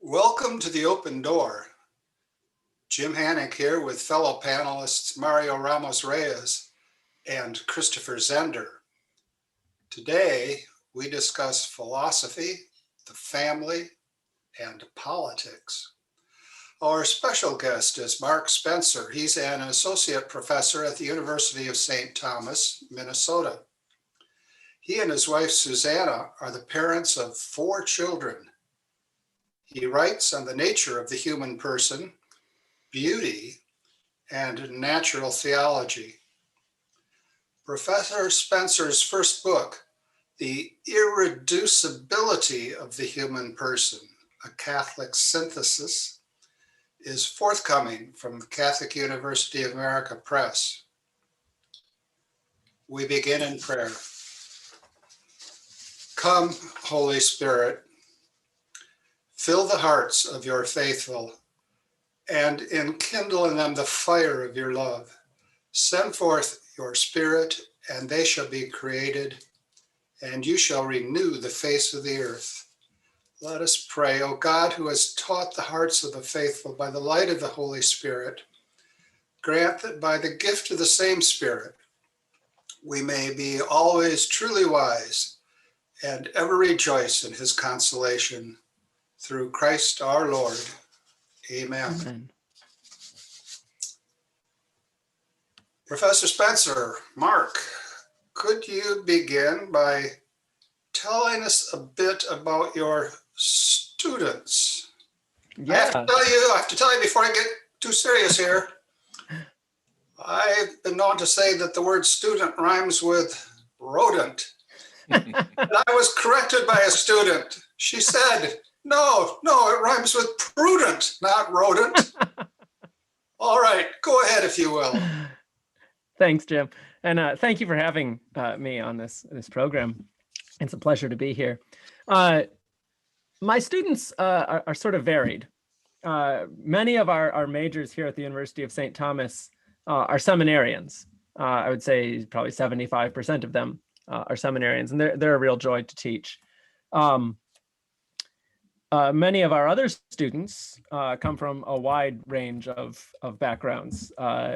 Welcome to the Open Door. Jim Hanink here with fellow panelists Mario Ramos-Reyes and Christopher Zehnder. Today, we discuss philosophy, the family, and politics. Our special guest is Mark Spencer. He's an associate professor at the University of St. Thomas, Minnesota. He and his wife, Susanna, are the parents of 4 children. He writes on the nature of the human person, beauty, and natural theology. Professor Spencer's first book, The Irreducibility of the Human Person, a Catholic Synthesis, is forthcoming from the Catholic University of America Press. We begin in prayer. Come, Holy Spirit, fill the hearts of your faithful and enkindle in them the fire of your love. Send forth your Spirit, and they shall be created, and you shall renew the face of the earth. Let us pray. O God, who has taught the hearts of the faithful by the light of the Holy Spirit, grant that by the gift of the same Spirit, we may be always truly wise and ever rejoice in his consolation. Through Christ our Lord. Amen. Amen. Professor Spencer, Mark, could you begin by telling us a bit about your students? Yeah. I have to tell you before I get too serious here. I've been known to say that the word student rhymes with rodent. And I was corrected by a student. She said, No, it rhymes with prudent, not rodent. All right, go ahead if you will. Thanks, Jim. And thank you for having me on this program. It's a pleasure to be here. My students are sort of varied. Many of our majors here at the University of St. Thomas are seminarians. I would say probably 75% of them are seminarians, and they're a real joy to teach. Many of our other students come from a wide range of backgrounds.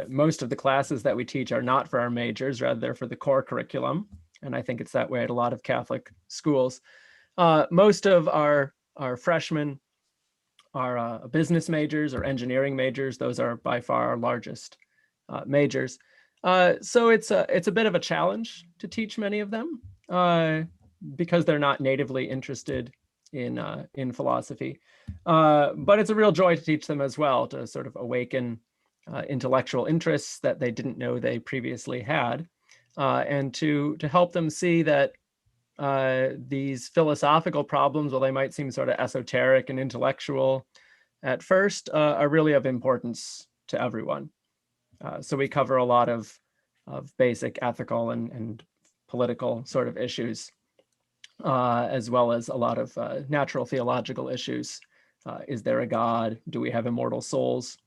Most of the classes that we teach are not for our majors, rather they're for the core curriculum. And I think it's that way at a lot of Catholic schools. Most of our freshmen are business majors or engineering majors. Those are by far our largest majors. So it's a bit of a challenge to teach many of them because they're not natively interested in philosophy, but it's a real joy to teach them as well, to sort of awaken intellectual interests that they didn't know they previously had, and to help them see that these philosophical problems, while they might seem sort of esoteric and intellectual at first, are really of importance to everyone. So we cover a lot of basic ethical and political sort of issues, as well as a lot of natural theological issues. Is there a God? Do we have immortal souls?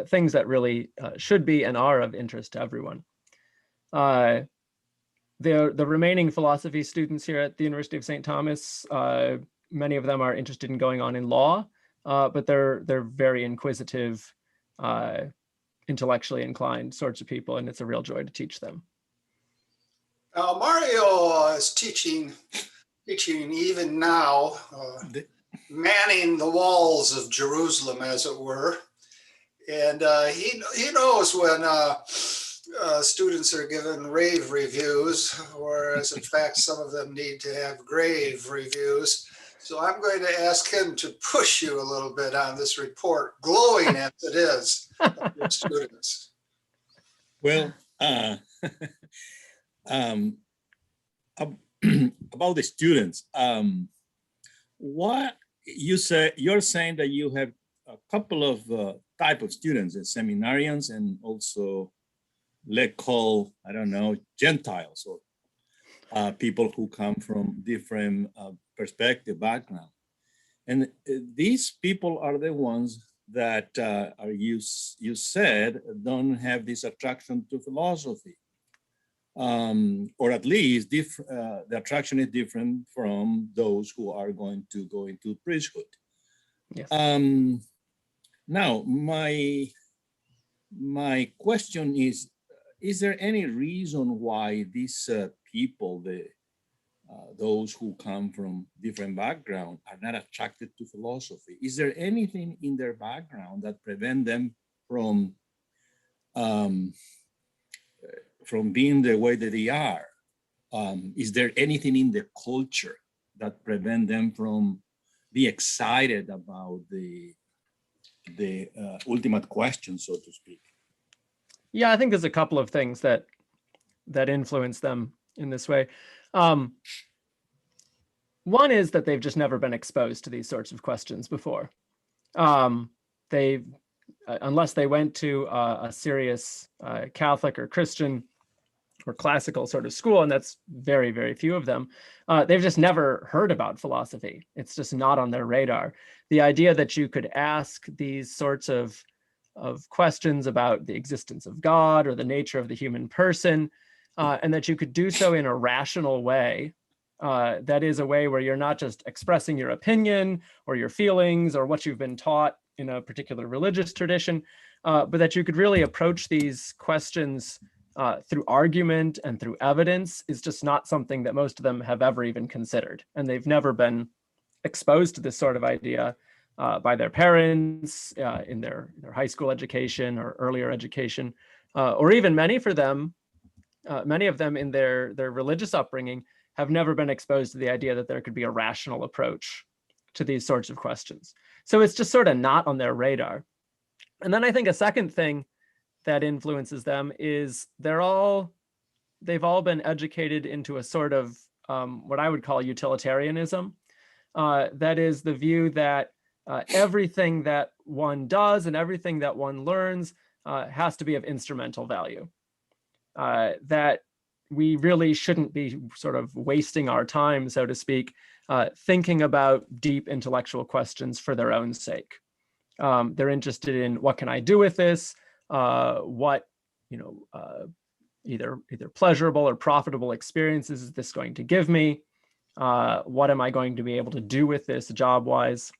Things that really should be and are of interest to everyone. The remaining philosophy students here at the University of St. Thomas, many of them are interested in going on in law, but they're very inquisitive, intellectually inclined sorts of people, and it's a real joy to teach them. Mario is teaching even now, manning the walls of Jerusalem, as it were. And he knows when students are given rave reviews, whereas in fact, some of them need to have grave reviews. So I'm going to ask him to push you a little bit on this report, glowing as it is, of your students. Well, about the students, what you're saying that you have a couple of type of students, seminarians and also let's call, I don't know, Gentiles or people who come from different perspective, background. And these people are the ones that are you said don't have this attraction to philosophy. Or at least the attraction is different from those who are going to go into priesthood. Yes. Now, my question is there any reason why these people, those who come from different backgrounds, are not attracted to philosophy? Is there anything in their background that prevent them from being the way that they are? Is there anything in the culture that prevent them from be excited about the ultimate question, so to speak? Yeah, I think there's a couple of things that influence them in this way. One is that they've just never been exposed to these sorts of questions before. Unless they went to a serious Catholic or Christian or classical sort of school, and that's very, very few of them, they've just never heard about philosophy. It's just not on their radar. The idea that you could ask these sorts of questions about the existence of God or the nature of the human person, and that you could do so in a rational way, that is a way where you're not just expressing your opinion or your feelings or what you've been taught in a particular religious tradition, but that you could really approach these questions through argument and through evidence, is just not something that most of them have ever even considered. And they've never been exposed to this sort of idea by their parents in their high school education or earlier education, or even many of them in their religious upbringing have never been exposed to the idea that there could be a rational approach to these sorts of questions. So it's just sort of not on their radar. And then I think a second thing that influences them is they've all been educated into a sort of what I would call utilitarianism. That is the view that everything that one does and everything that one learns has to be of instrumental value. That we really shouldn't be sort of wasting our time, so to speak, thinking about deep intellectual questions for their own sake. They're interested in, what can I do with this? What, either pleasurable or profitable experiences is this going to give me? What am I going to be able to do with this job-wise?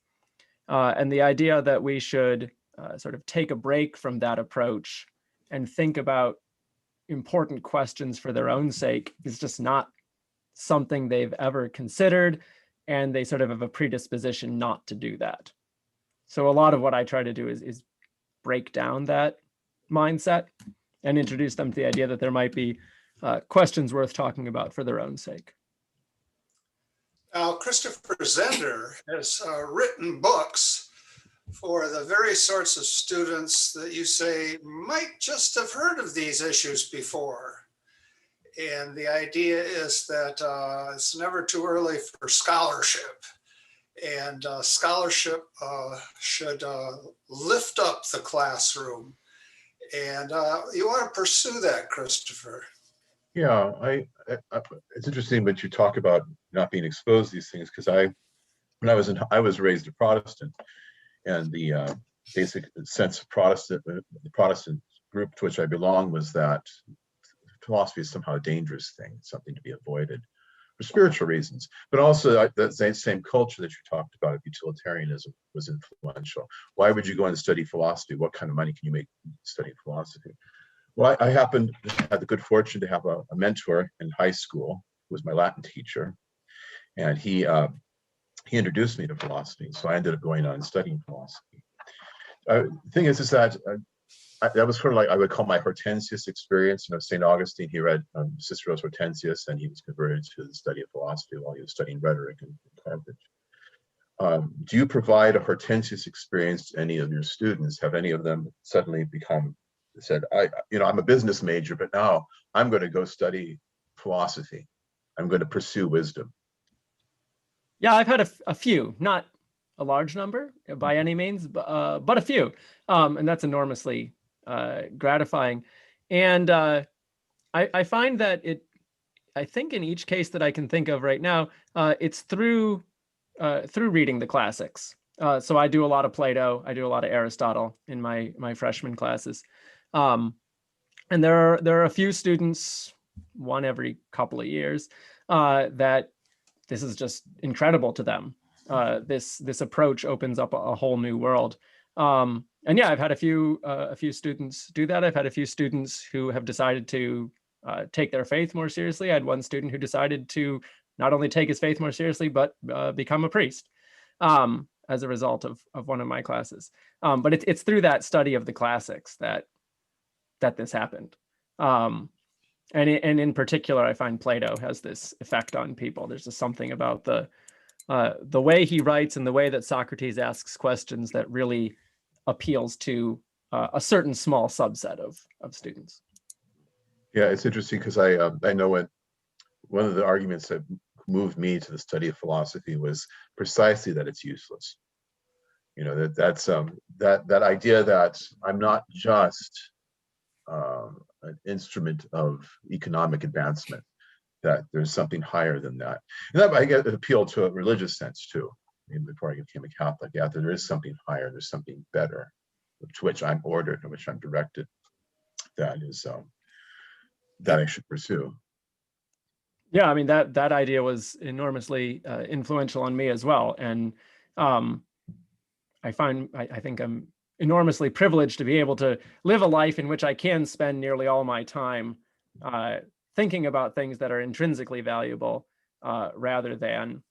And the idea that we should sort of take a break from that approach and think about important questions for their own sake is just not something they've ever considered, and they sort of have a predisposition not to do that. So a lot of what I try to do is break down that mindset and introduce them to the idea that there might be questions worth talking about for their own sake. Now, Christopher Zehnder has written books for the very sorts of students that you say might just have heard of these issues before. And the idea is that it's never too early for scholarship. And scholarship should lift up the classroom. And you want to pursue that, Christopher. Yeah, it's interesting that you talk about not being exposed to these things, because I was raised a Protestant, and the basic sense of the Protestant group to which I belong was that philosophy is somehow a dangerous thing, something to be avoided for spiritual reasons. But also that same culture that you talked about, utilitarianism, was influential. Why would you go and study philosophy? What kind of money can you make studying philosophy? Well, I happened to have the good fortune to have a mentor in high school who was my Latin teacher, and he introduced me to philosophy. So I ended up going on and studying philosophy. The thing is that that was sort of like I would call my Hortensius experience. St. Augustine, he read Cicero's Hortensius, and he was converted to the study of philosophy while he was studying rhetoric in Cambridge. Do you provide a Hortensius experience to any of your students? Have any of them suddenly said, I'm a business major, but now I'm going to go study philosophy. I'm going to pursue wisdom? Yeah, I've had a few, not a large number by any means, but a few. And that's enormously gratifying. And I find that I think in each case that I can think of right now, it's through reading the classics. So I do a lot of Plato, I do a lot of Aristotle in my freshman classes. And there are a few students, one every couple of years, that this is just incredible to them. this approach opens up a whole new world. And yeah, I've had a few students do that. I've had a few students who have decided to take their faith more seriously. I had one student who decided to not only take his faith more seriously, but become a priest as a result of one of my classes. But it's through that study of the classics that this happened. And in particular, I find Plato has this effect on people. There's just something about the way he writes and the way that Socrates asks questions that really appeals to a certain small subset of students. Yeah, it's interesting because I know one of the arguments that moved me to the study of philosophy was precisely that it's useless. You know, that idea that I'm not just an instrument of economic advancement, that there's something higher than that. And that I get an appeal to a religious sense too. Even before I became a Catholic, yeah, there is something higher, there's something better, to which I'm ordered and which I'm directed. That is that I should pursue. Yeah, I mean, that idea was enormously influential on me as well. And I think I'm enormously privileged to be able to live a life in which I can spend nearly all my time thinking about things that are intrinsically valuable rather than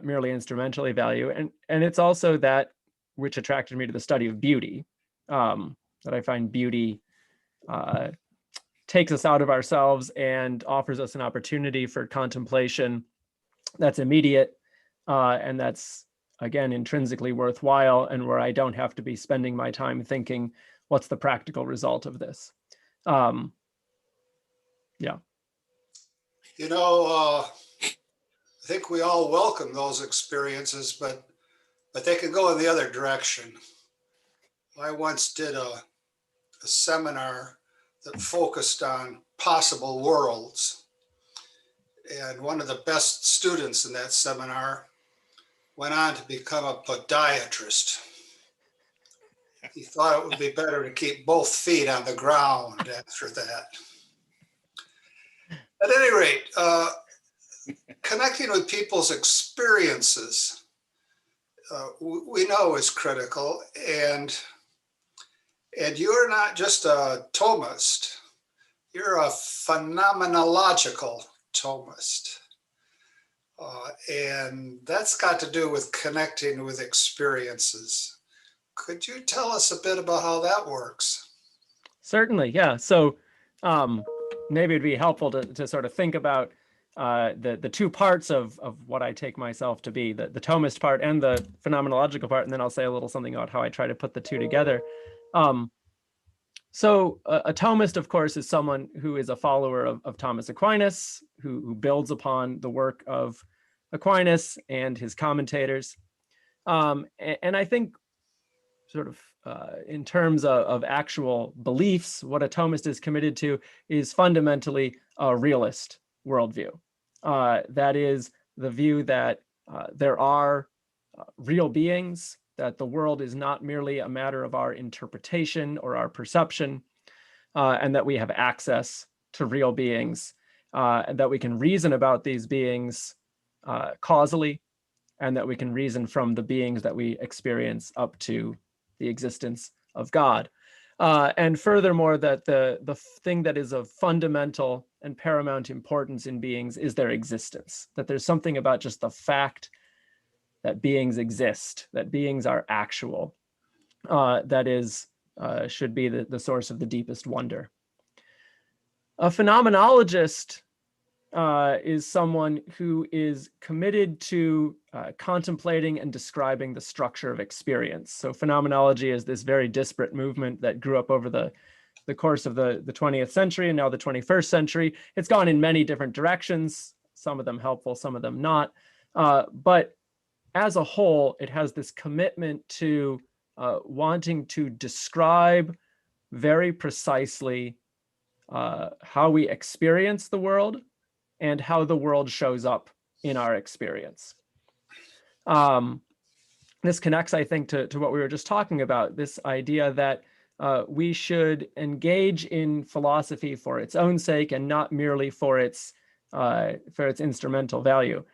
merely instrumentally value. And it's also that which attracted me to the study of beauty, that I find beauty takes us out of ourselves and offers us an opportunity for contemplation that's immediate and that's, again, intrinsically worthwhile, and where I don't have to be spending my time thinking, what's the practical result of this? Yeah. You know, I think we all welcome those experiences, but they can go in the other direction. I once did a seminar that focused on possible worlds. And one of the best students in that seminar went on to become a podiatrist. He thought it would be better to keep both feet on the ground after that. At any rate, connecting with people's experiences, we know is critical. And you're not just a Thomist, you're a phenomenological Thomist. And that's got to do with connecting with experiences. Could you tell us a bit about how that works? Certainly, yeah. So maybe it'd be helpful to sort of think about the two parts of what I take myself to be, the Thomist part and the phenomenological part, and then I'll say a little something about how I try to put the two together. So a Thomist, of course, is someone who is a follower of Thomas Aquinas, who builds upon the work of Aquinas and his commentators. And I think sort of in terms of actual beliefs, what a Thomist is committed to is fundamentally a realist worldview. That is the view that there are real beings, that the world is not merely a matter of our interpretation or our perception, and that we have access to real beings, and that we can reason about these beings causally, and that we can reason from the beings that we experience up to the existence of God. And furthermore, that the thing that is of fundamental and paramount importance in beings is their existence, that there's something about just the fact that beings exist, that beings are actual, that is, should be the source of the deepest wonder. A phenomenologist is someone who is committed to contemplating and describing the structure of experience. So phenomenology is this very disparate movement that grew up over the course of the 20th century and now the 21st century. It's gone in many different directions, some of them helpful, some of them not. But as a whole, it has this commitment to wanting to describe very precisely how we experience the world and how the world shows up in our experience. This connects, I think, to what we were just talking about, this idea that we should engage in philosophy for its own sake and not merely for its instrumental value.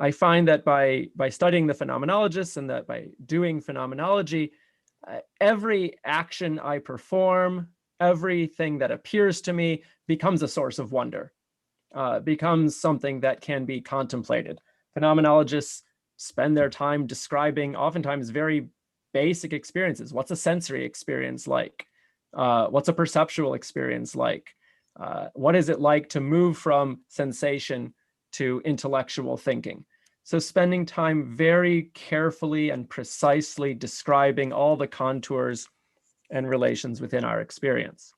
I find that by studying the phenomenologists and that by doing phenomenology, every action I perform, everything that appears to me becomes a source of wonder, becomes something that can be contemplated. Phenomenologists spend their time describing oftentimes very basic experiences. What's a sensory experience like? What's a perceptual experience like? What is it like to move from sensation to intellectual thinking? So spending time very carefully and precisely describing all the contours and relations within our experience.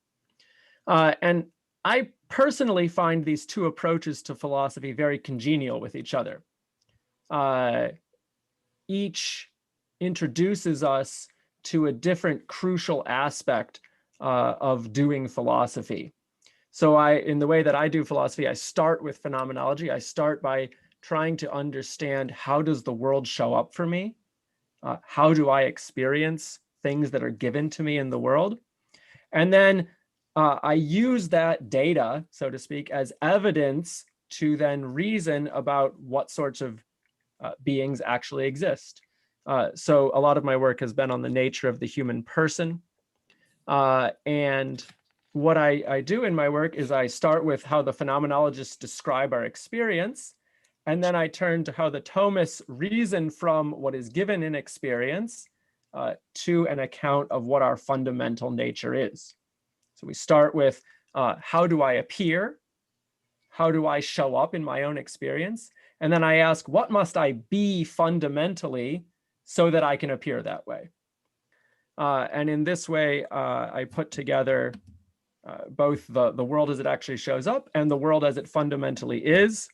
And I personally find these two approaches to philosophy very congenial with each other. Each introduces us to a different crucial aspect of doing philosophy. So in the way that I do philosophy, I start with phenomenology. I start by trying to understand, how does the world show up for me? How do I experience things that are given to me in the world? And then I use that data, so to speak, as evidence to then reason about what sorts of beings actually exist. So a lot of my work has been on the nature of the human person. And what I do in my work is I start with how the phenomenologists describe our experience, and then I turn to how the Thomists reason from what is given in experience to an account of what our fundamental nature is. So we start with how do I appear? How do I show up in my own experience? And then I ask, what must I be fundamentally so that I can appear that way? And in this way, I put together both the world as it actually shows up and the world as it fundamentally is.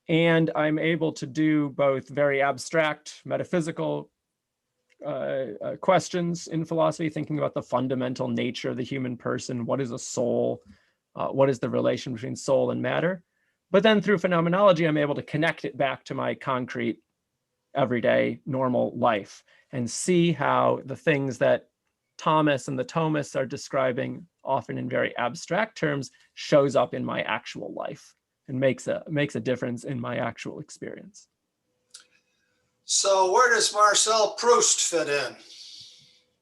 And I'm able to do both very abstract metaphysical questions in philosophy, thinking about the fundamental nature of the human person. What is a soul? What is the relation between soul and matter? But then through phenomenology, I'm able to connect it back to my concrete, everyday, normal life and see how the things that Thomas and the Thomists are describing, often in very abstract terms, shows up in my actual life and makes a difference in my actual experience. So where does Marcel Proust fit in?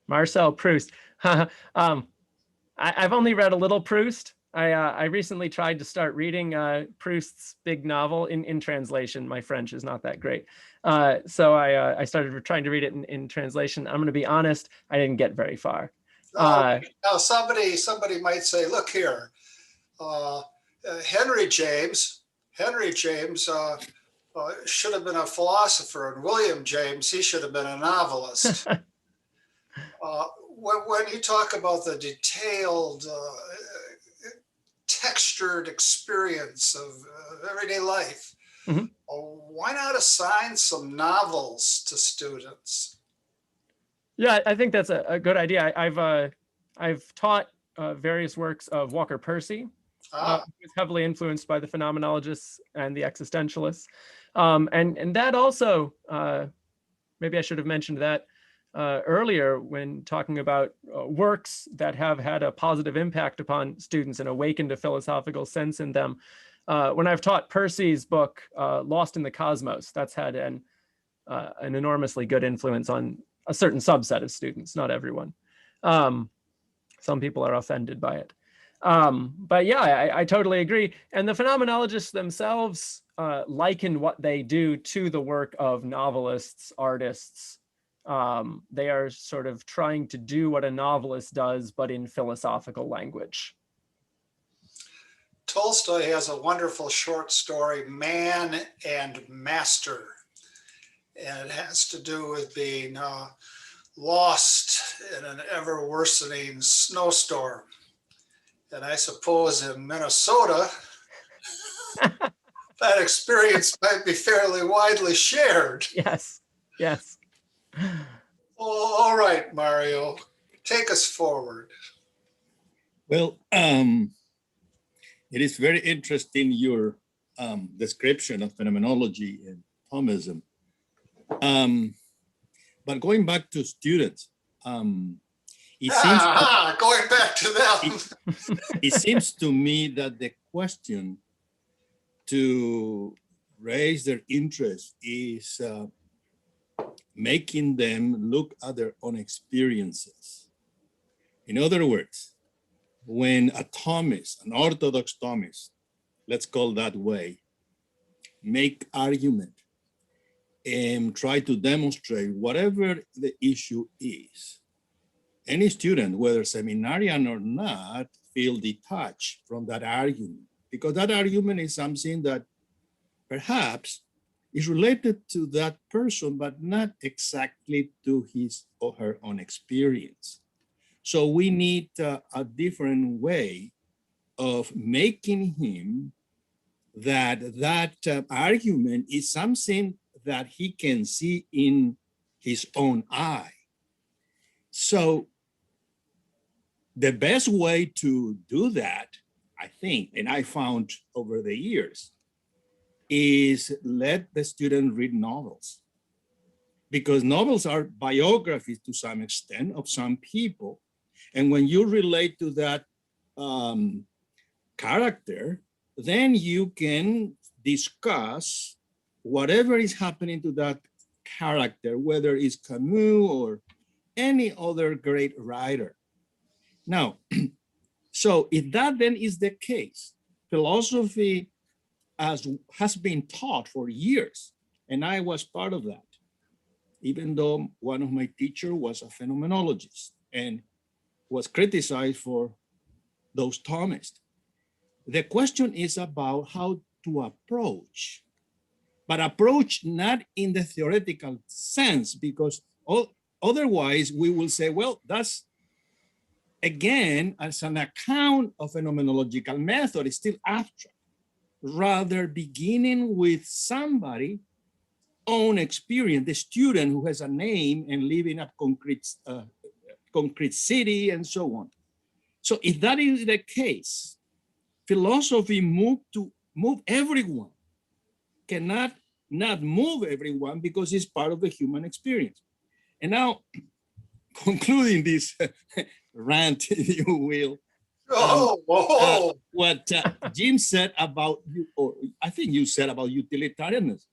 Marcel Proust. I've only read a little Proust. I recently tried to start reading Proust's big novel in translation. My French is not that great. So I started trying to read it in translation. I'm going to be honest, I didn't get very far. Now somebody might say, look here, Henry James should have been a philosopher, and William James, he should have been a novelist. When you talk about the detailed, textured experience of everyday life, mm-hmm. Why not assign some novels to students? Yeah, I think that's a good idea. I've taught various works of Walker Percy, who was heavily influenced by the phenomenologists and the existentialists. And that also, maybe I should have mentioned that earlier when talking about works that have had a positive impact upon students and awakened a philosophical sense in them. When I've taught Percy's book, Lost in the Cosmos, that's had an enormously good influence on a certain subset of students, not everyone. Some people are offended by it. But yeah, I totally agree. And the phenomenologists themselves liken what they do to the work of novelists, artists. They are sort of trying to do what a novelist does, but in philosophical language. Tolstoy has a wonderful short story, Man and Master. And it has to do with being lost in an ever worsening snowstorm. And I suppose in Minnesota, that experience might be fairly widely shared. Yes, yes. Oh, all right, Mario, take us forward. Well, it is very interesting, your description of phenomenology and Thomism. But going back to students, it seems going back to them. It seems to me that the question to raise their interest is making them look at their own experiences. In other words, when a Thomist, an Orthodox Thomist, let's call that way, make argument and try to demonstrate whatever the issue is, any student, whether seminarian or not, feel detached from that argument, because that argument is something that perhaps is related to that person, but not exactly to his or her own experience. So we need a different way of making him that argument is something that he can see in his own eye. So the best way to do that, I think, and I found over the years, is let the student read novels. Because novels are biographies to some extent of some people. And when you relate to that character, then you can discuss whatever is happening to that character, whether it's Camus or any other great writer. Now, so if that then is the case, philosophy has been taught for years, and I was part of that, even though one of my teachers was a phenomenologist and was criticized for those Thomists. The question is about how to approach, but approach not in the theoretical sense, because otherwise we will say, well, that's, again, as an account of phenomenological method, it's still abstract. Rather, beginning with somebody's own experience, the student who has a name and live in a concrete city and so on. So if that is the case, philosophy move everyone, cannot not move everyone because it's part of the human experience. And now, concluding this rant, if you will, what Jim said about you, or I think you said about utilitarianism.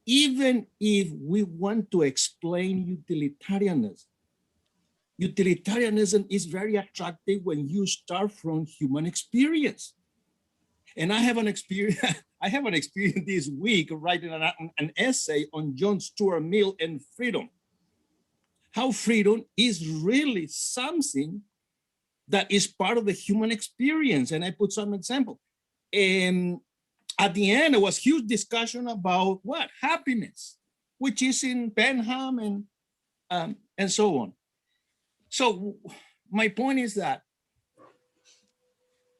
Even if we want to explain utilitarianism is very attractive when you start from human experience. And I have an experience this week writing an essay on John Stuart Mill and freedom. How freedom is really something that is part of the human experience. And I put some example. And at the end, there was huge discussion about what? Happiness, which is in Benham and so on. So my point is that,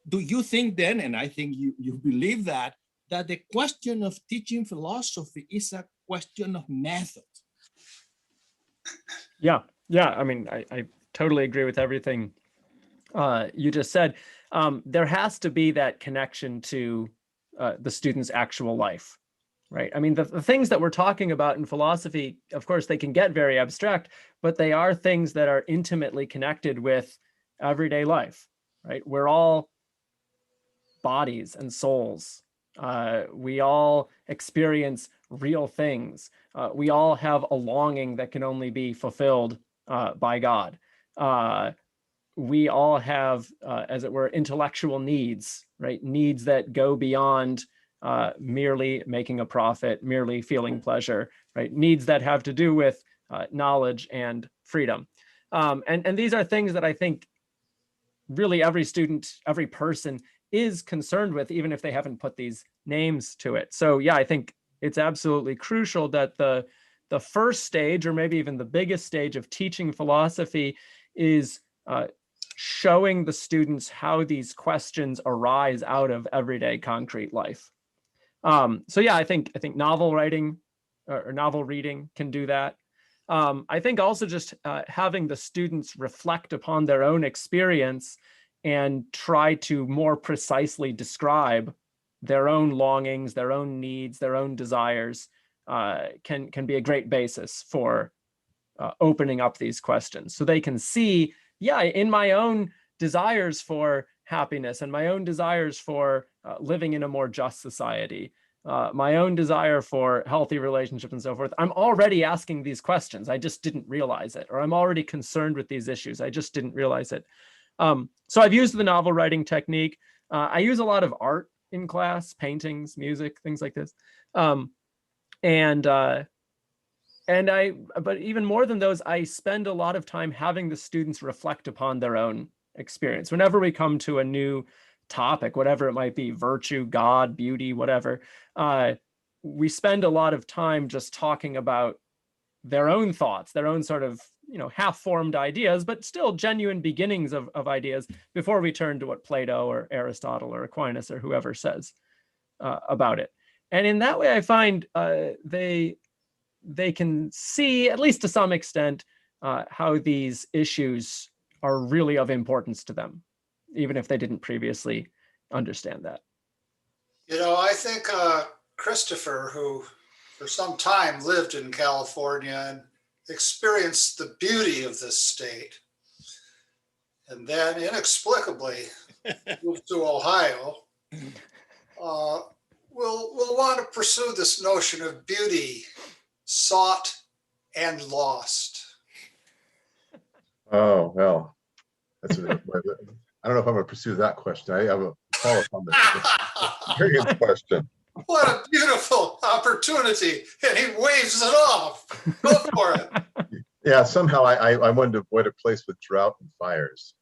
do you think then, and I think you believe that the question of teaching philosophy is a question of method? Yeah. I mean, I totally agree with everything you just said. There has to be that connection to the student's actual life, right? I mean, the things that we're talking about in philosophy, of course, they can get very abstract, but they are things that are intimately connected with everyday life, right? We're all bodies and souls. We all experience real things. We all have a longing that can only be fulfilled by God. We all have, as it were, intellectual needs, right? Needs that go beyond merely making a profit, merely feeling pleasure, right? Needs that have to do with knowledge and freedom. And these are things that I think really every student, every person is concerned with, even if they haven't put these names to it. So yeah, I think it's absolutely crucial that the first stage, or maybe even the biggest stage of teaching philosophy, is showing the students how these questions arise out of everyday concrete life. So yeah, I think novel writing or novel reading can do that. I think also just having the students reflect upon their own experience and try to more precisely describe their own longings, their own needs, their own desires can be a great basis for opening up these questions. So they can see, yeah, in my own desires for happiness and my own desires for living in a more just society, my own desire for healthy relationships and so forth, I'm already asking these questions. I just didn't realize it. Or I'm already concerned with these issues. I just didn't realize it. So I've used the novel writing technique. I use a lot of art in class, paintings, music, things like this. But even more than those, I spend a lot of time having the students reflect upon their own experience. Whenever we come to a new topic, whatever it might be, virtue, God, beauty, whatever, we spend a lot of time just talking about their own thoughts, their own sort of, half-formed ideas, but still genuine beginnings of ideas before we turn to what Plato or Aristotle or Aquinas or whoever says about it. And in that way, I find they can see, at least to some extent, how these issues are really of importance to them, even if they didn't previously understand that. I think Christopher, who for some time lived in California and experienced the beauty of this state, and then inexplicably moved to Ohio, will want to pursue this notion of beauty, sought and lost. Oh, well, I don't know if I'm going to pursue that question. I have a follow-up on the very good question. What a beautiful opportunity, and he waves it off. Go for it. Yeah, somehow I wanted to avoid a place with drought and fires.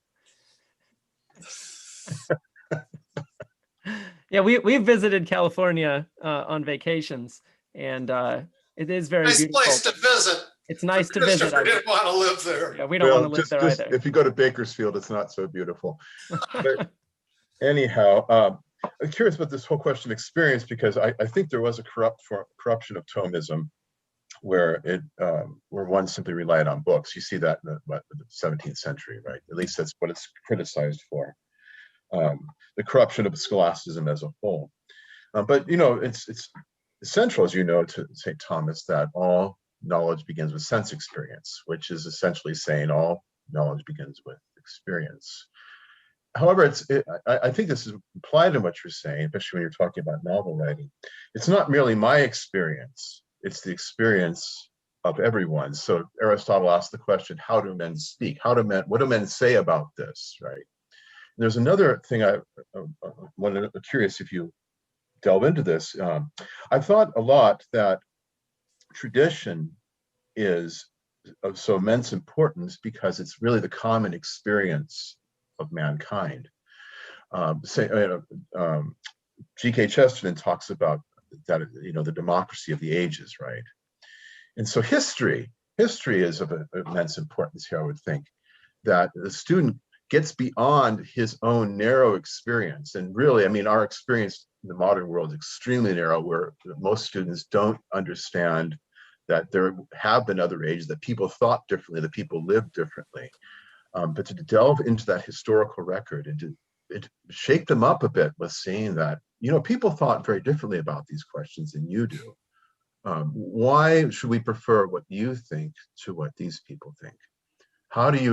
Yeah, we've visited California on vacations, and it is very nice beautiful. Place to visit. It's nice to visit. Christopher didn't want to live there. Yeah, we don't want to live there either. If you go to Bakersfield, it's not so beautiful. But anyhow, I'm curious about this whole question of experience, because I think there was a corruption of Thomism where one simply relied on books. You see that in the 17th century, right? At least that's what it's criticized for. The corruption of scholasticism as a whole. But it's essential, as you know, to St. Thomas that all knowledge begins with sense experience, which is essentially saying all knowledge begins with experience. However, I think this is implied in what you're saying, especially when you're talking about novel writing. It's not merely my experience, it's the experience of everyone. So Aristotle asked the question, how do men speak? What do men say about this, right? And there's another thing I'm curious if you delve into this. I've thought a lot that tradition is of so immense importance because it's really the common experience of mankind. G.K. Chesterton talks about that, the democracy of the ages, right? And so history is of immense importance here, I would think, that the student gets beyond his own narrow experience. And really, our experience in the modern world is extremely narrow, where most students don't understand that there have been other ages, that people thought differently, that people lived differently. But to delve into that historical record and to shake them up a bit with seeing that, people thought very differently about these questions than you do. Why should we prefer what you think to what these people think? How does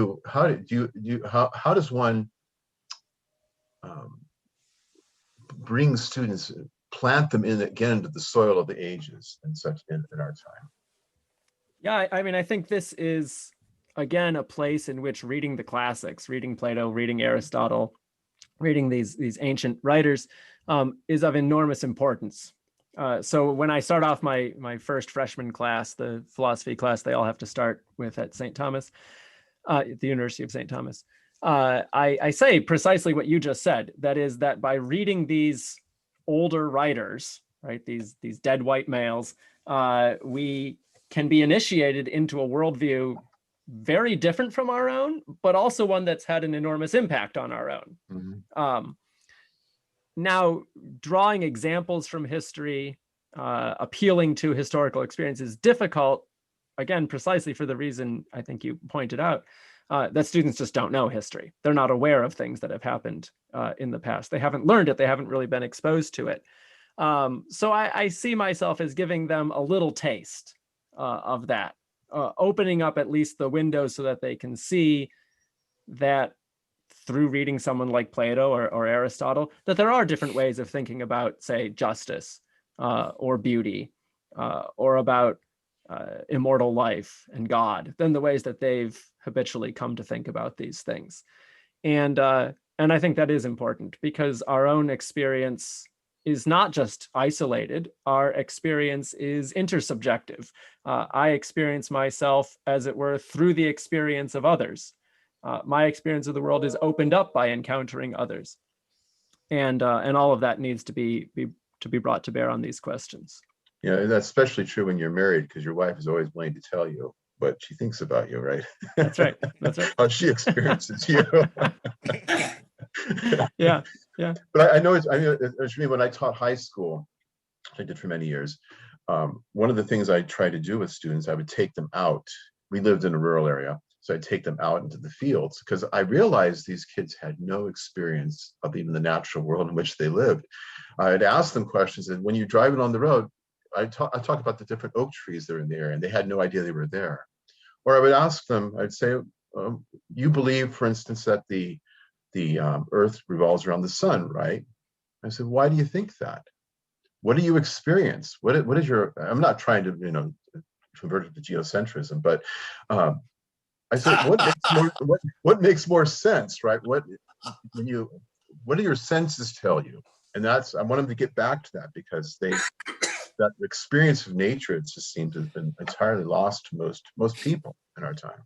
one bring students, plant them into the soil of the ages and such in our time? Yeah, I think this is, again, a place in which reading the classics, reading Plato, reading Aristotle, reading these ancient writers is of enormous importance. So when I start off my first freshman class, the philosophy class they all have to start with at St. Thomas, at the University of St. Thomas, I say precisely what you just said. That is that by reading these older writers, right, these dead white males, we can be initiated into a worldview very different from our own, but also one that's had an enormous impact on our own. Mm-hmm. Now, drawing examples from history, appealing to historical experience is difficult, again, precisely for the reason I think you pointed out, that students just don't know history. They're not aware of things that have happened in the past. They haven't learned it. They haven't really been exposed to it. So I see myself as giving them a little taste of that, opening up at least the windows so that they can see that through reading someone like Plato or Aristotle, that there are different ways of thinking about, say, justice or beauty or about immortal life and God than the ways that they've habitually come to think about these things. And I think that is important because our own experience is not just isolated. Our experience is intersubjective. I experience myself, as it were, through the experience of others. My experience of the world is opened up by encountering others, and all of that needs to be brought to bear on these questions. Yeah, and that's especially true when you're married, because your wife is always willing to tell you what she thinks about you, right? That's right. That's right. How she experiences you. Yeah, yeah. But I know it's for me, when I taught high school, I did for many years. One of the things I tried to do with students, I would take them out. We lived in a rural area, so I'd take them out into the fields because I realized these kids had no experience of even the natural world in which they lived. I'd ask them questions, and when you're driving on the road, I talk about the different oak trees that are in the area, and they had no idea they were there. Or I would ask them, I'd say, you believe, for instance, that the earth revolves around the sun, right? I said, why do you think that? What do you experience? What is your, I'm not trying to, convert it to geocentrism, but I said, what makes more sense, right? What do your senses tell you? And that's, I want them to get back to that because that experience of nature, it just seemed to have been entirely lost to most people in our time.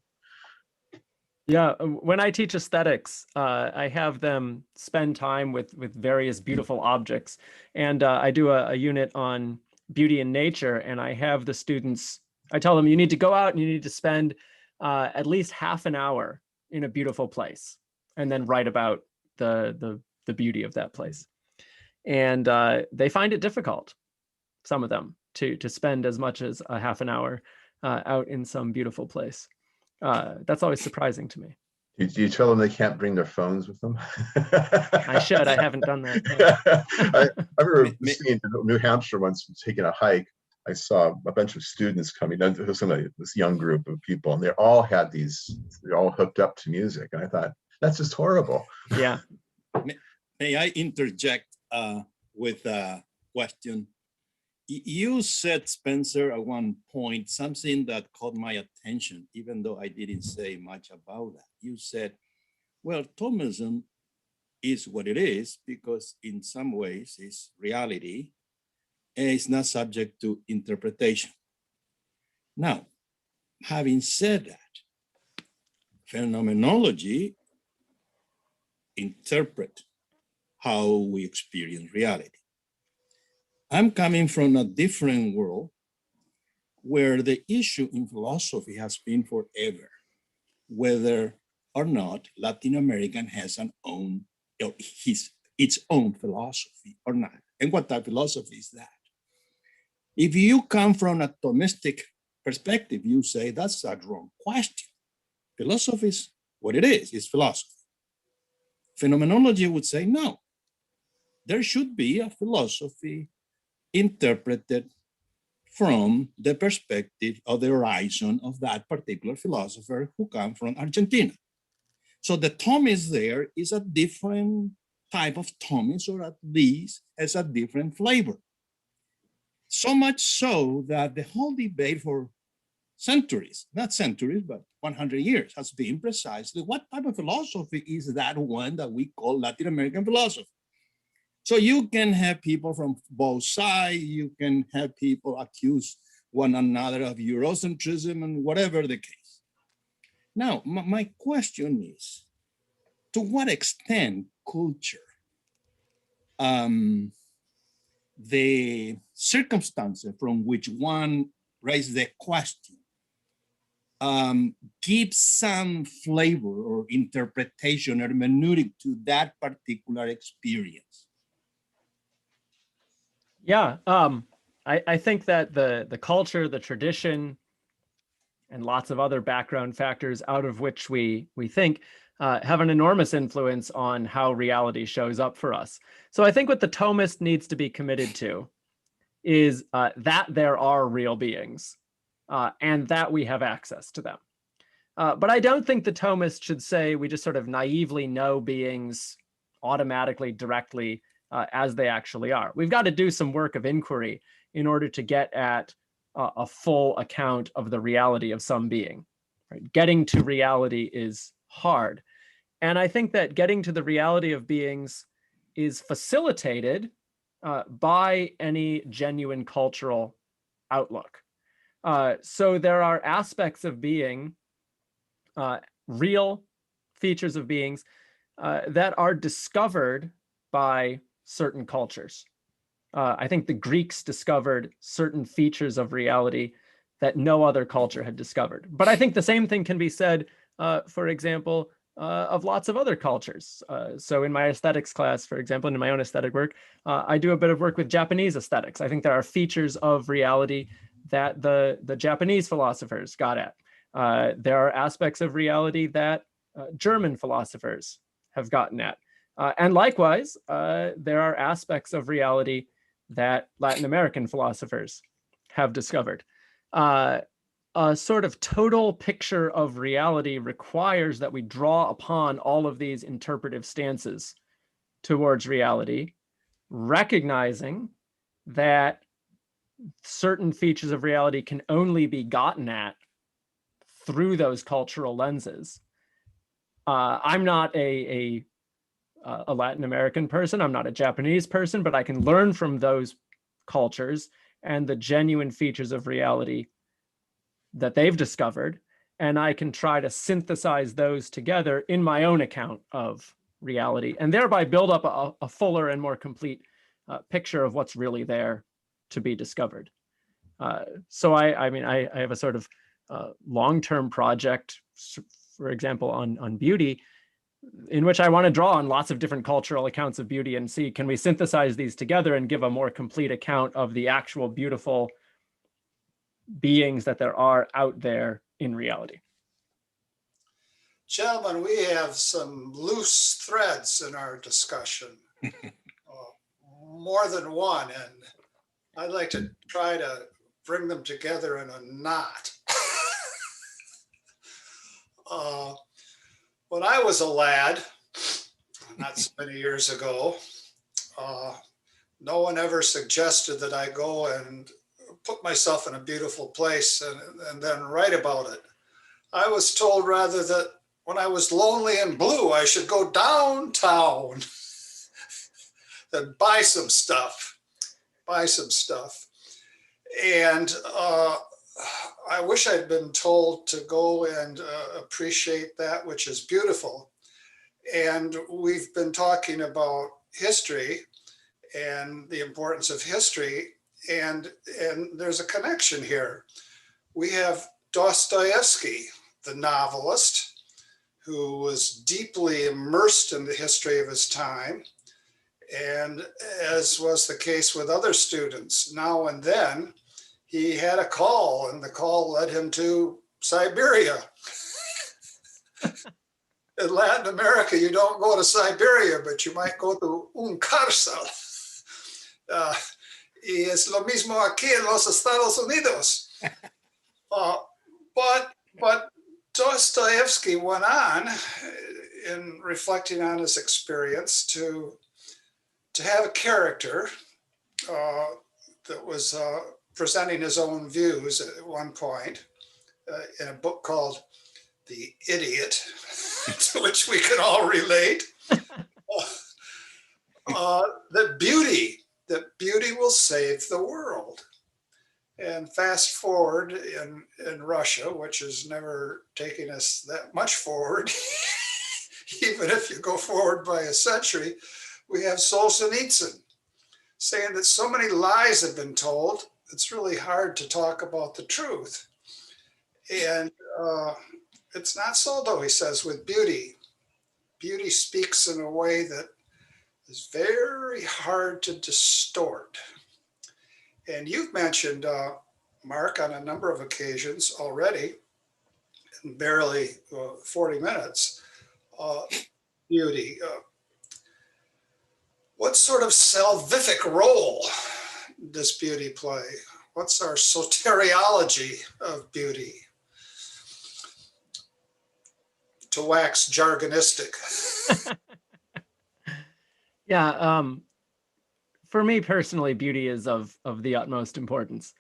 Yeah, when I teach aesthetics, I have them spend time with various beautiful objects, and I do a unit on beauty in nature, and I have the students, I tell them you need to go out and you need to spend at least half an hour in a beautiful place, and then write about the beauty of that place. And they find it difficult, some of them, to spend as much as a half an hour out in some beautiful place. That's always surprising to me. Do you tell them they can't bring their phones with them? I should. I haven't done that. I remember seeing in New Hampshire once, taking a hike. I saw a bunch of students coming down, this young group of people, and they all had they're all hooked up to music. And I thought, that's just horrible. Yeah. May I interject with a question? You said, Spencer, at one point, something that caught my attention, even though I didn't say much about that. You said, well, Thomism is what it is because in some ways it's reality and it's not subject to interpretation. Now, having said that, phenomenology interpret how we experience reality. I'm coming from a different world where the issue in philosophy has been forever, whether or not Latin American has its own philosophy or not. And what type of philosophy is that? If you come from a Thomistic perspective, you say that's a wrong question. Philosophy is what it is, it's philosophy. Phenomenology would say, no, there should be a philosophy interpreted from the perspective of the horizon of that particular philosopher who comes from Argentina. So the Thomist there is a different type of Thomist, or at least has a different flavor. So much so that the whole debate for centuries, not centuries, but 100 years, has been precisely what type of philosophy is that one that we call Latin American philosophy. So you can have people from both sides, you can have people accuse one another of Eurocentrism and whatever the case. Now, my question is, to what extent culture, the circumstances from which one raises the question, gives some flavor or interpretation or hermeneutic to that particular experience? Yeah, I think that the culture, the tradition, and lots of other background factors out of which we think have an enormous influence on how reality shows up for us. So I think what the Thomist needs to be committed to is that there are real beings and that we have access to them. But I don't think the Thomist should say we just sort of naively know beings automatically, directly, as they actually are. We've got to do some work of inquiry in order to get at a full account of the reality of some being. Right? Getting to reality is hard. And I think that getting to the reality of beings is facilitated by any genuine cultural outlook. So there are aspects of being, real features of beings that are discovered by certain cultures. I think the Greeks discovered certain features of reality that no other culture had discovered. But I think the same thing can be said, for example, of lots of other cultures. So in my aesthetics class, for example, and in my own aesthetic work, I do a bit of work with Japanese aesthetics. I think there are features of reality that the Japanese philosophers got at. There are aspects of reality that German philosophers have gotten at. And likewise, there are aspects of reality that Latin American philosophers have discovered. A sort of total picture of reality requires that we draw upon all of these interpretive stances towards reality, recognizing that certain features of reality can only be gotten at through those cultural lenses. I'm not a Latin American person, I'm not a Japanese person, but I can learn from those cultures and the genuine features of reality that they've discovered, and I can try to synthesize those together in my own account of reality, and thereby build up a fuller and more complete picture of what's really there to be discovered. So I mean, I have a sort of long-term project, for example, on beauty, in which I want to draw on lots of different cultural accounts of beauty and see, can we synthesize these together and give a more complete account of the actual beautiful beings that there are out there in reality. Gentlemen, we have some loose threads in our discussion, more than one, and I'd like to try to bring them together in a knot. When I was a lad, not so many years ago, no one ever suggested that I go and put myself in a beautiful place and then write about it. I was told rather that when I was lonely and blue, I should go downtown and buy some stuff. And I wish I'd been told to go and appreciate that which is beautiful. And we've been talking about history and the importance of history. And there's a connection here. We have Dostoyevsky, the novelist, who was deeply immersed in the history of his time. And as was the case with other students, now and then he had a call, and the call led him to Siberia. In Latin America, you don't go to Siberia, but you might go to un cárcel. Y es lo mismo aquí en los Estados Unidos. But Dostoyevsky went on, in reflecting on his experience, to have a character that was presenting his own views at one point in a book called The Idiot, to which we can all relate, that beauty will save the world. And fast forward in Russia, which is never taking us that much forward, even if you go forward by a century, we have Solzhenitsyn saying that so many lies have been told, it's really hard to talk about the truth. And it's not so, though, he says, with beauty. Beauty speaks in a way that is very hard to distort. And you've mentioned, Mark, on a number of occasions already, in barely 40 minutes, beauty. What sort of salvific role does beauty play? What's our soteriology of beauty? To wax jargonistic. Yeah, for me personally, beauty is of the utmost importance.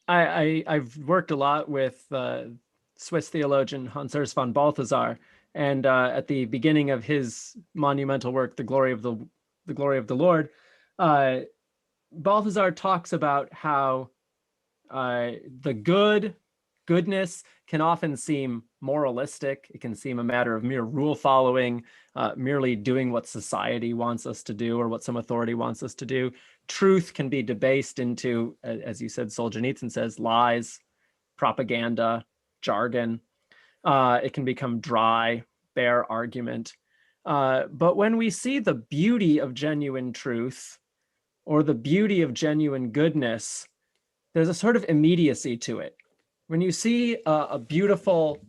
I've worked a lot with Swiss theologian Hans Urs von Balthasar, and at the beginning of his monumental work, The Glory of the Lord, Balthasar talks about how the goodness can often seem moralistic. It can seem a matter of mere rule following, merely doing what society wants us to do or what some authority wants us to do. Truth can be debased into, as you said, Solzhenitsyn says, lies, propaganda, jargon. It can become dry, bare argument. But when we see the beauty of genuine truth or the beauty of genuine goodness, there's a sort of immediacy to it. When you see a beautiful,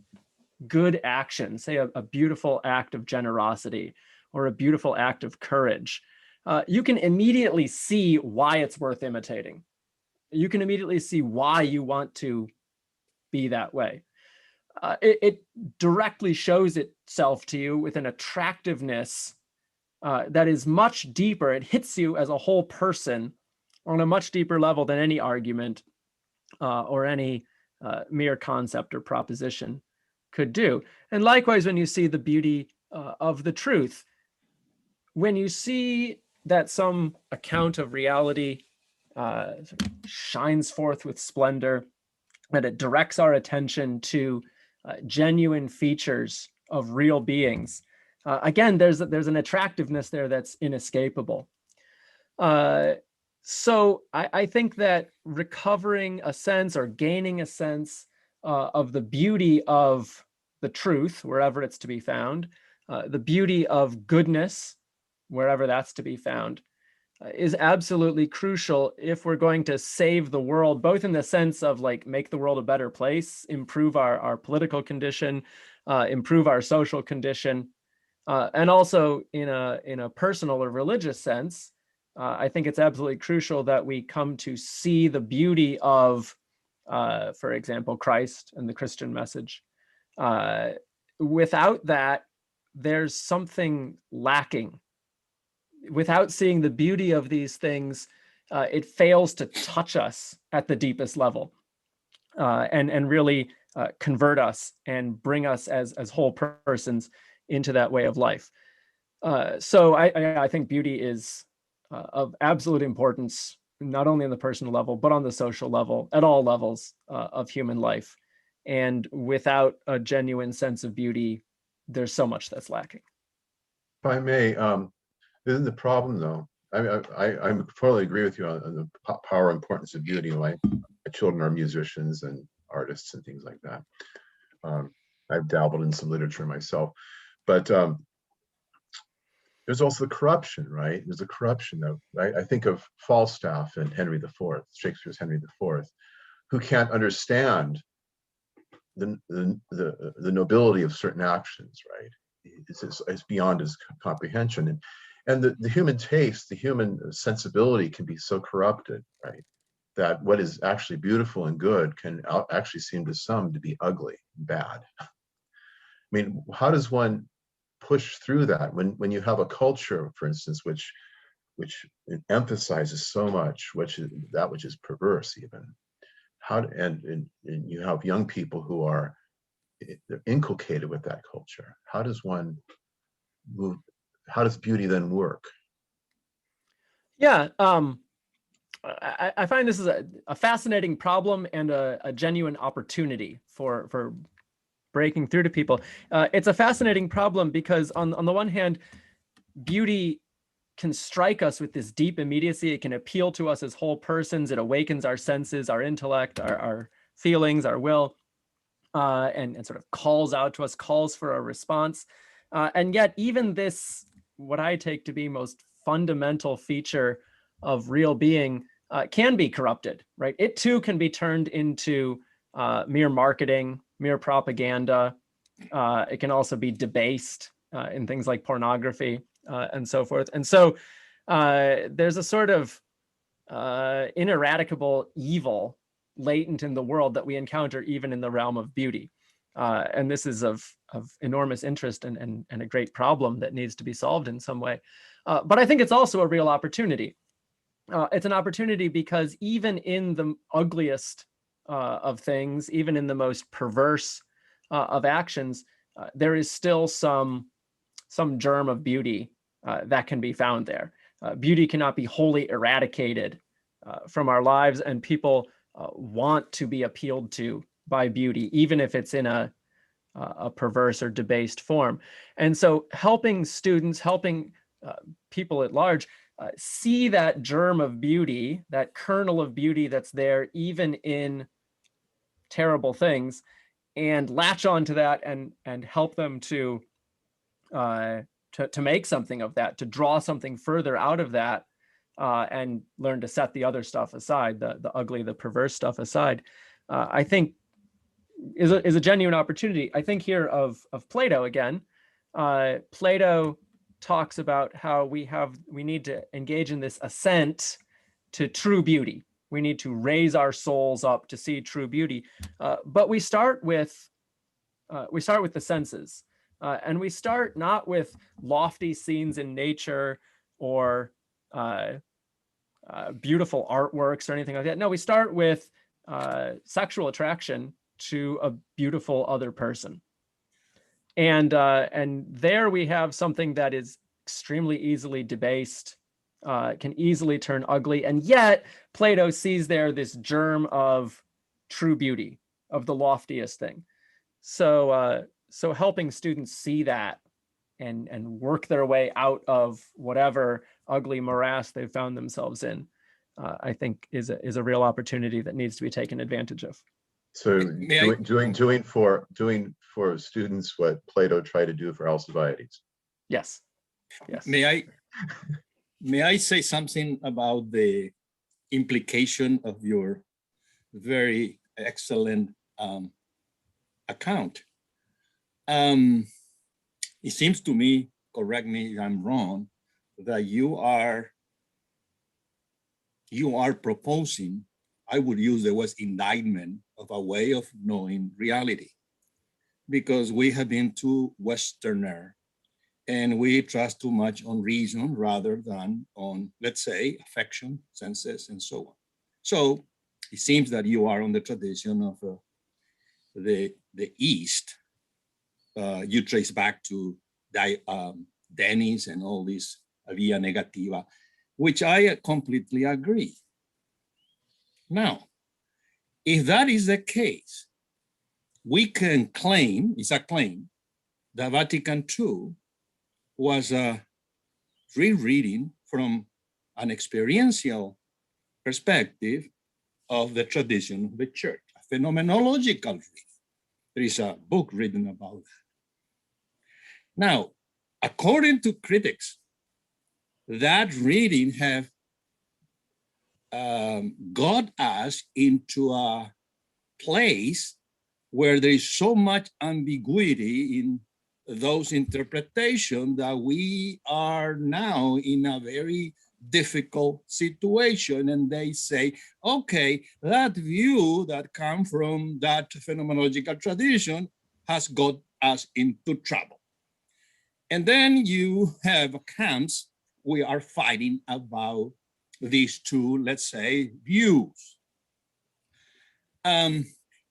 good action, say a beautiful act of generosity or a beautiful act of courage, you can immediately see why it's worth imitating. You can immediately see why you want to be that way. It directly shows itself to you with an attractiveness that is much deeper. It hits you as a whole person on a much deeper level than any argument or any mere concept or proposition could do. And likewise, when you see the beauty of the truth, when you see that some account of reality shines forth with splendor, that it directs our attention to genuine features of real beings, again, there's an attractiveness there that's inescapable. So I think that recovering a sense or gaining a sense of the beauty of the truth, wherever it's to be found, the beauty of goodness, wherever that's to be found, is absolutely crucial if we're going to save the world, both in the sense of like make the world a better place, improve our political condition, improve our social condition, and also in a personal or religious sense. I think it's absolutely crucial that we come to see the beauty of, for example, Christ and the Christian message. Without that, there's something lacking. Without seeing the beauty of these things, it fails to touch us at the deepest level and really convert us and bring us as whole persons into that way of life. So I think beauty is of absolute importance, not only on the personal level, but on the social level, at all levels of human life. And without a genuine sense of beauty, there's so much that's lacking. If I may, isn't the problem though? I totally agree with you on the power and importance of beauty. My children are musicians and artists and things like that. I've dabbled in some literature myself, but there's also the corruption, right? There's a corruption of, right? I think of Falstaff and Henry IV, Shakespeare's Henry IV, who can't understand the nobility of certain actions, right? It's beyond his comprehension. And the human taste, the human sensibility can be so corrupted, right? That what is actually beautiful and good can actually seem to some to be ugly and bad. I mean, how does one push through that when you have a culture, for instance, which emphasizes so much which is perverse even? And you have young people who are inculcated with that culture. How does one move? How does beauty then work? Yeah, I find this is a fascinating problem and a genuine opportunity for breaking through to people. It's a fascinating problem because on the one hand, beauty can strike us with this deep immediacy. It can appeal to us as whole persons. It awakens our senses, our intellect, our feelings, our will, and sort of calls out to us, calls for a response. And yet even this, what I take to be most fundamental feature of real being, can be corrupted, right? It too can be turned into mere marketing, mere propaganda. It can also be debased in things like pornography and so forth. And so there's a sort of ineradicable evil latent in the world that we encounter even in the realm of beauty. And this is of enormous interest and a great problem that needs to be solved in some way. But I think it's also a real opportunity. It's an opportunity because even in the ugliest of things, even in the most perverse of actions, there is still some germ of beauty that can be found there. Beauty cannot be wholly eradicated from our lives, and people want to be appealed to by beauty, even if it's in a perverse or debased form. And so helping students, helping people at large, see that germ of beauty, that kernel of beauty that's there, even in terrible things, and latch onto that and help them to make something of that, to draw something further out of that, and learn to set the other stuff aside, the ugly, the perverse stuff aside, I think is a genuine opportunity. I think here of Plato again. Plato talks about how we need to engage in this ascent to true beauty. We need to raise our souls up to see true beauty. But we start with the senses. And we start not with lofty scenes in nature or beautiful artworks or anything like that. No, we start with sexual attraction to a beautiful other person. And there we have something that is extremely easily debased, can easily turn ugly. And yet Plato sees there this germ of true beauty, of the loftiest thing. So helping students see that and work their way out of whatever ugly morass they've found themselves in, I think is a real opportunity that needs to be taken advantage of. So doing for students what Plato tried to do for Alcibiades. Yes. Yes. May I say something about the implication of your very excellent account? It seems to me, correct me if I'm wrong, that you are proposing, I would use the word indictment, of a way of knowing reality, because we have been too Westerner and we trust too much on reason rather than on, let's say, affection, senses, and so on. So it seems that you are on the tradition of the East. You trace back to Dennis and all this via negativa, which I completely agree. Now, if that is the case, we can claim, it's a claim, that Vatican II was a rereading from an experiential perspective of the tradition of the church, a phenomenological reading. There is a book written about that. Now, according to critics, that reading have got us into a place where there is so much ambiguity in those interpretations that we are now in a very difficult situation. And they say, okay, that view that comes from that phenomenological tradition has got us into trouble. And then you have camps, we are fighting about these two, let's say, views.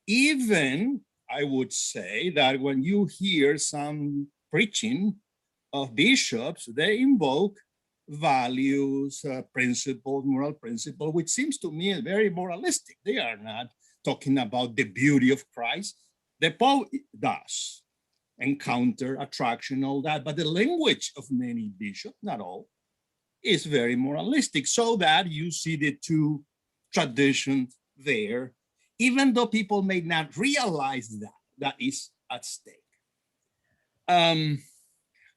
Even I would say that when you hear some preaching of bishops, they invoke values, principles, moral principles, which seems to me very moralistic. They are not talking about the beauty of Christ. The Pope does encounter attraction, all that, but the language of many bishops, not all, is very moralistic, so that you see the two traditions there, even though people may not realize that is at stake.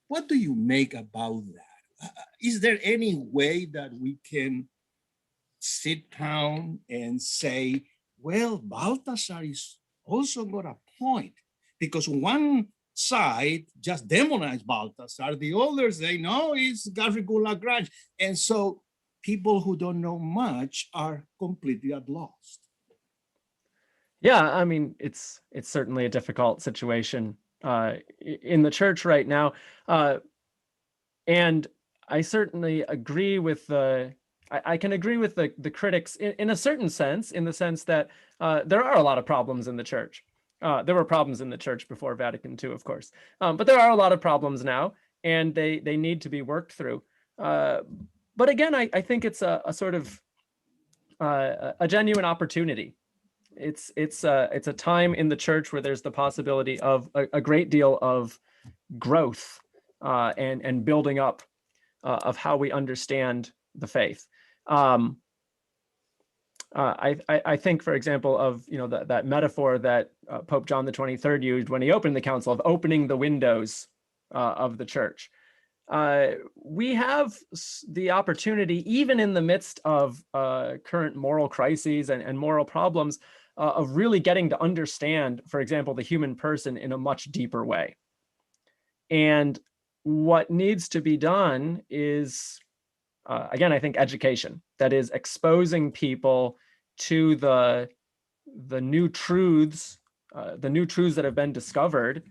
What do you make about that? Is there any way that we can sit down and say, well, Balthasar is also got a point, because one side just demonize Balthasar, the others they know it's Garrigou-Lagrange, and so people who don't know much are completely at lost. Yeah, I mean, it's certainly a difficult situation in the church right now, and I certainly agree with I can agree with the critics in a certain sense, in the sense that there are a lot of problems in the church. There were problems in the church before Vatican II, of course, but there are a lot of problems now, and they need to be worked through. But again, I think it's a sort of a genuine opportunity. It's a time in the church where there's the possibility of a great deal of growth and building up of how we understand the faith. I think, for example, of that metaphor that Pope John the 23rd used when he opened the council, of opening the windows of the church. We have the opportunity, even in the midst of current moral crises and moral problems, of really getting to understand, for example, the human person in a much deeper way. And what needs to be done is, again, I think education. That is, exposing people to the new truths, that have been discovered.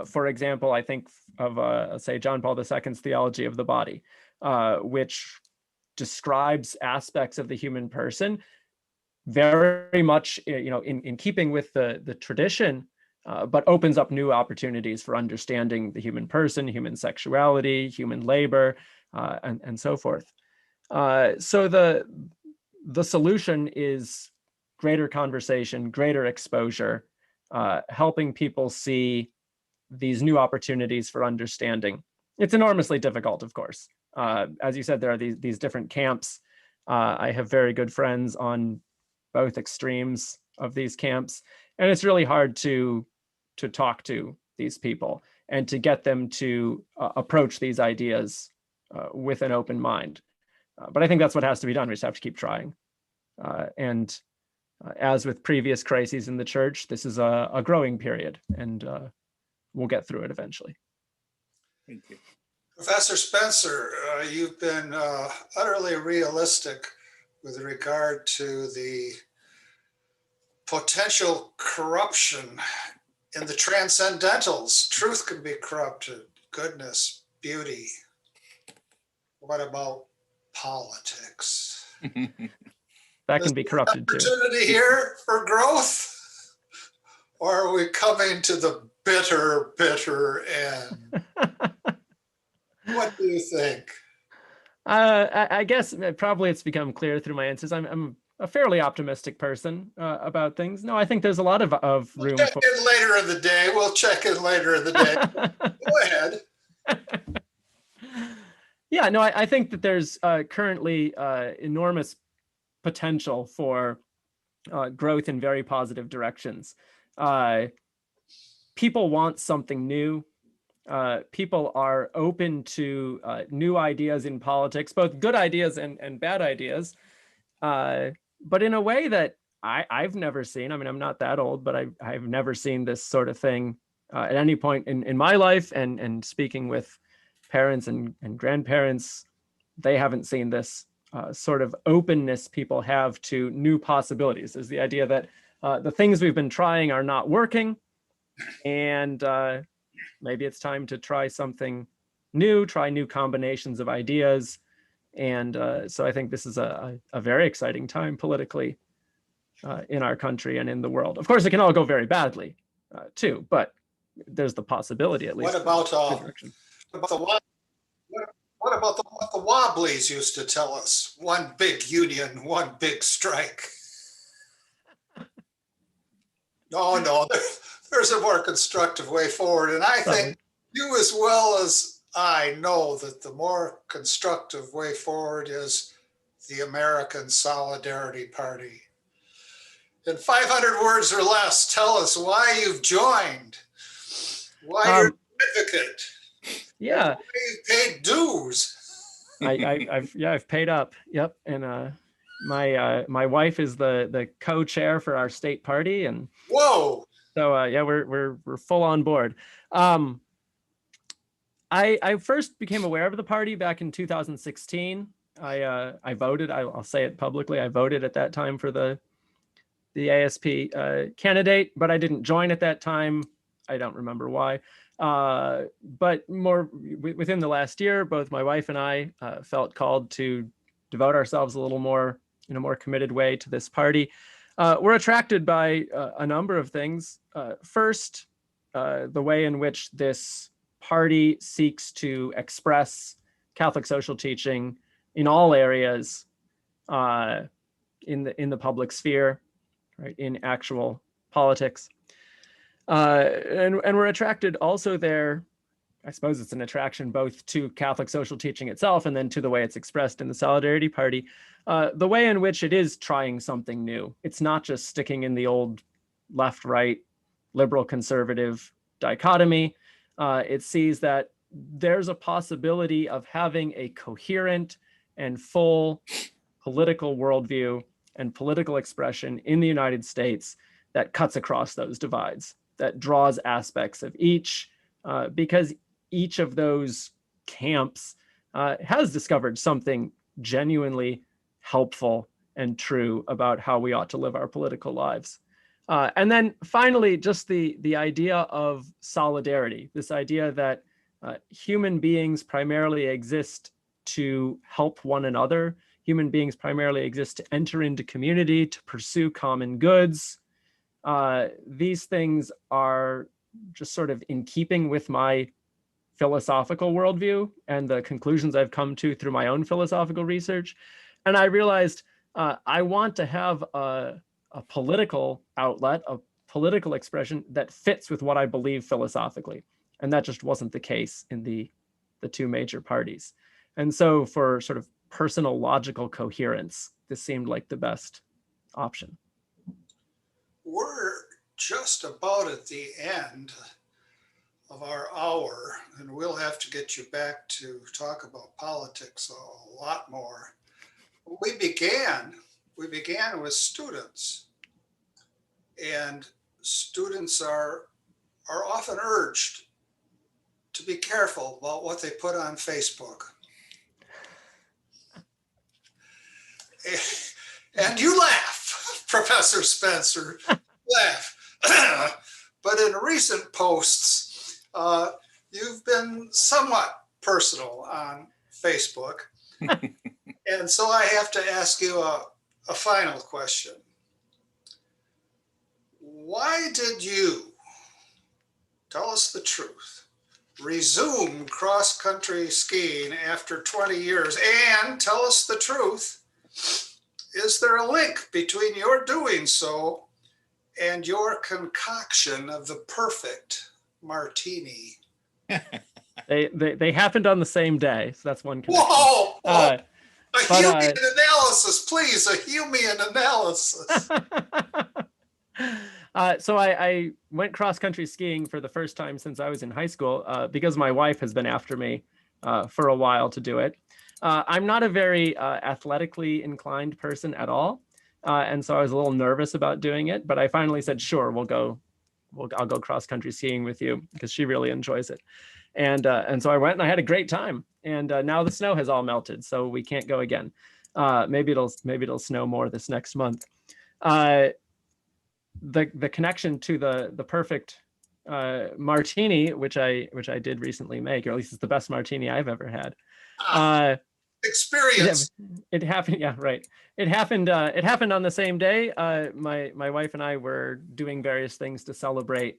For example, I think of, say, John Paul II's theology of the body, which describes aspects of the human person very much, in keeping with the tradition, but opens up new opportunities for understanding the human person, human sexuality, human labor, and so forth. So the solution is greater conversation, greater exposure, helping people see these new opportunities for understanding. It's enormously difficult, of course. As you said, there are these different camps. I have very good friends on both extremes of these camps, and it's really hard to talk to these people and to get them to approach these ideas with an open mind. But I think that's what has to be done. We just have to keep trying. And as with previous crises in the church, this is a growing period, and we'll get through it eventually. Thank you. Professor Spencer, you've been utterly realistic with regard to the potential corruption in the transcendentals. Truth can be corrupted, goodness, beauty. What about politics? That can be corrupted too. Opportunity here for growth? Or are we coming to the bitter end? What do you think? I guess probably it's become clear through my answers. I'm a fairly optimistic person about things. No, I think there's a lot of room Check for. in later in the day. We'll check in later in the day. Go ahead. Yeah, no, I think that there's currently enormous potential for growth in very positive directions. People want something new. People are open to new ideas in politics, both good ideas and bad ideas, but in a way that I've never seen. I mean, I'm not that old, but I've never seen this sort of thing at any point in my life. And speaking with parents and grandparents, they haven't seen this sort of openness people have to new possibilities. There's the idea that the things we've been trying are not working, and maybe it's time to try something new, try new combinations of ideas. And so I think this is a very exciting time politically in our country and in the world. Of course, it can all go very badly too, but there's the possibility, at least. What about what the Wobblies used to tell us? One big union, one big strike. No, there's a more constructive way forward. And I think you, as well as I, know that the more constructive way forward is the American Solidarity Party. In 500 words or less, tell us why you've joined, why you're an advocate. Yeah, why you've paid dues. I've paid up. Yep, and my wife is the co-chair for our state party, and whoa. So yeah, we're full on board. I first became aware of the party back in 2016. I voted. I'll say it publicly. I voted at that time for the ASP candidate, but I didn't join at that time. I don't remember why. But more within the last year, both my wife and I felt called to devote ourselves a little more in a more committed way to this party. We're attracted by a number of things. First, the way in which this party seeks to express Catholic social teaching in all areas in the public sphere, right, in actual politics. And we're attracted also there, I suppose it's an attraction both to Catholic social teaching itself and then to the way it's expressed in the Solidarity Party, the way in which it is trying something new. It's not just sticking in the old left-right, liberal-conservative dichotomy. It sees that there's a possibility of having a coherent and full political worldview and political expression in the United States that cuts across those divides, that draws aspects of each, because each of those camps has discovered something genuinely helpful and true about how we ought to live our political lives. And then finally, just the idea of solidarity, this idea that human beings primarily exist to help one another. Human beings primarily exist to enter into community, to pursue common goods. These things are just sort of in keeping with my philosophical worldview and the conclusions I've come to through my own philosophical research. And I realized I want to have a political outlet, a political expression that fits with what I believe philosophically. And that just wasn't the case in the two major parties. And so for sort of personal logical coherence, this seemed like the best option. We're just about at the end of our hour, and we'll have to get you back to talk about politics a lot more. We began with students, and students are often urged to be careful about what they put on Facebook. And you laugh, Professor Spencer, laugh. But in recent posts, you've been somewhat personal on Facebook. And so I have to ask you a final question. Why did you, tell us the truth, resume cross-country skiing after 20 years? And tell us the truth, is there a link between your doing so and your concoction of the perfect martini? They happened on the same day, so that's one connection. Whoa! A Humean analysis, please, a Humean analysis. So I went cross-country skiing for the first time since I was in high school because my wife has been after me for a while to do it. I'm not a very athletically inclined person at all. And so I was a little nervous about doing it, but I finally said, sure, I'll go cross-country skiing with you because she really enjoys it. And so I went and I had a great time. And now the snow has all melted, so we can't go again. Maybe it'll snow more this next month. The connection to the perfect martini, which I did recently make, or at least it's the best martini I've ever had. Experience. It happened. Yeah, right. It happened on the same day. My wife and I were doing various things to celebrate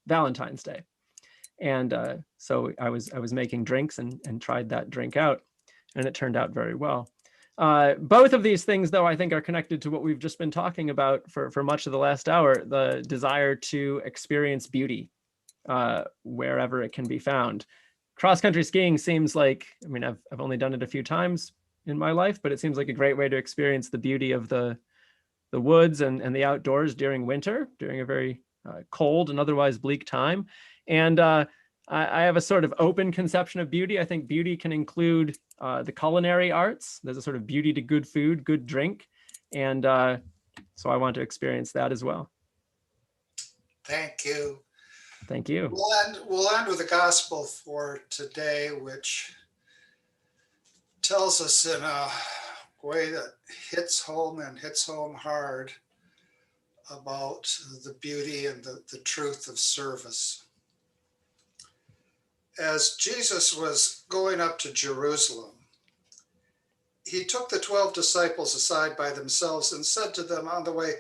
Valentine's Day. And so I was making drinks and tried that drink out, and it turned out very well. Both of these things, though, I think are connected to what we've just been talking about for much of the last hour, the desire to experience beauty wherever it can be found. Cross-country skiing seems like, I mean, I've only done it a few times in my life, but it seems like a great way to experience the beauty of the woods and the outdoors during winter, during a very cold and otherwise bleak time. And I have a sort of open conception of beauty. I think beauty can include the culinary arts. There's a sort of beauty to good food, good drink. And so I want to experience that as well. Thank you. Thank you. We'll end with the gospel for today, which tells us in a way that hits home and hits home hard about the beauty and the truth of service. As Jesus was going up to Jerusalem, he took the 12 disciples aside by themselves and said to them on the way,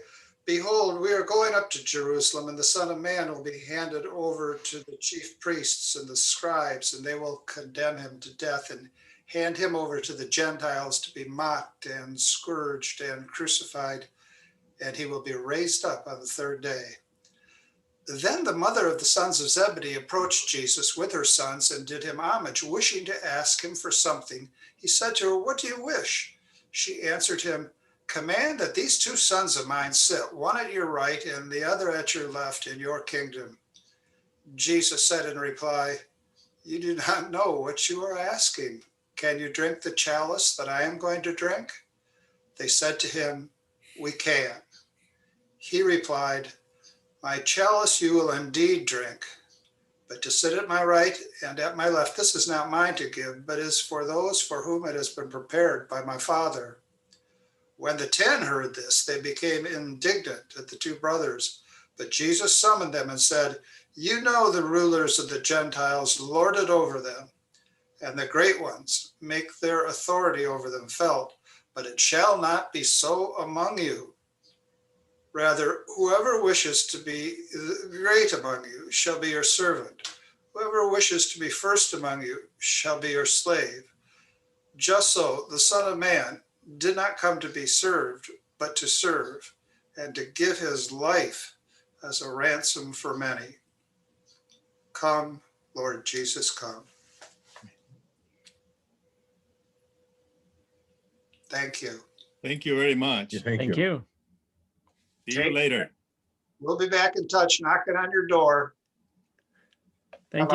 "Behold, we are going up to Jerusalem, and the Son of Man will be handed over to the chief priests and the scribes, and they will condemn him to death and hand him over to the Gentiles to be mocked and scourged and crucified, and he will be raised up on the third day." Then the mother of the sons of Zebedee approached Jesus with her sons and did him homage, wishing to ask him for something. He said to her, "What do you wish?" She answered him, "Command that these two sons of mine sit, one at your right and the other at your left in your kingdom." Jesus said in reply, "You do not know what you are asking. Can you drink the chalice that I am going to drink?" They said to him, "We can." He replied, "My chalice you will indeed drink, but to sit at my right and at my left, this is not mine to give, but is for those for whom it has been prepared by my Father." When the 10 heard this, they became indignant at the two brothers. But Jesus summoned them and said, "You know the rulers of the Gentiles lord it over them, and the great ones make their authority over them felt, but it shall not be so among you. Rather, whoever wishes to be great among you shall be your servant. Whoever wishes to be first among you shall be your slave. Just so the Son of Man did not come to be served, but to serve, and to give his life as a ransom for many. Come, Lord Jesus, come." Thank you. Thank you very much. Yeah, Thank you. See you later. We'll be back in touch, knocking on your door. Thank you.